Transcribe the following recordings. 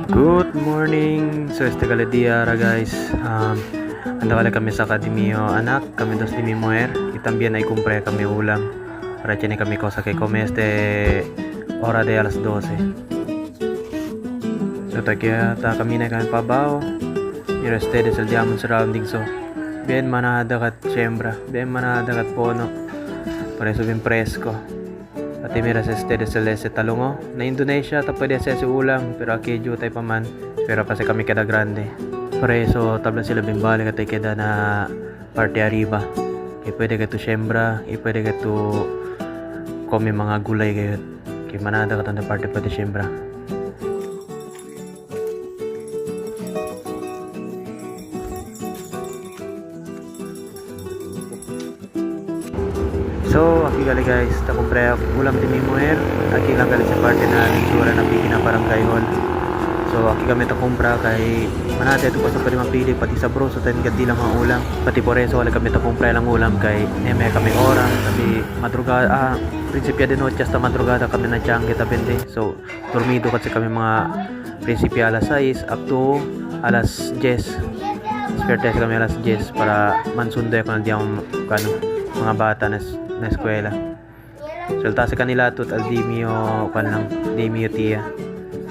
Good morning. So este día guys. Anda kami sa akademio anak, kami dos di mi muer y también hay compré kami ulam para tiene kami cosa que come hora de a las 12. So ta kami na kami pabao. Y ustedes el diamond surrounding so. Bien manada kat siembra, bien manada kat pono. Por eso bien fresco. Pati mira sa ustedes ese talongo. Na Indonesia ta pwede sa ulam pero aquí jutay pa man. Pero kasi kami kada grande. Por eso tabla sila bimbali katay kada na parte arriba. Kaya pwede ka to siembra, pwede ka to come mga gulay kayo. Kaya manada ka na parte pwede siembra. So, aquí gali guys, ta compré ulam din mi muher. Aquí lang gali sa parte na litsura na piki na barangay hall. So, aquí kami ta kumpra kay manate ito pa sa pwede mapili pati sa bro so tayo gati lang ang ulam. Pati por eso wala kami ta kumpra lang ulam kay may kami orang tapi madrugada prinsipya de noche hasta madrugada kami na tiyang kita bende. So, dormido kasi kami mga prinsipya alas 6 up to alas 10. Sperte kami alas 10 para mansundo ko na diyan mga bata na eskwela. Sulta sa kanila tut al di mio kanang di mio tia.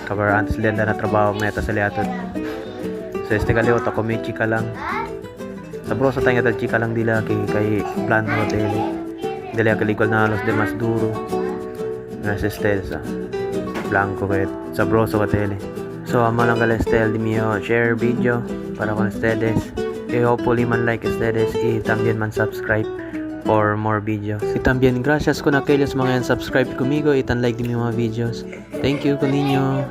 Kabar antes lenda na trabaho meta sa liatot. So este kaleo ta kami chika lang. Sa bro sa tanga tal chika lang dila kay plan hotel. Dila kaligol na los demás duro. Na sa blanco kay sa bro sa hotel. So amo lang kala estel di mio share video para con ustedes. Y hopefully man like ustedes y también man subscribe for more videos. Y también gracias con aquellos mga yan subscribe conmigo y tan like din yung mga videos. Thank you con ninyo.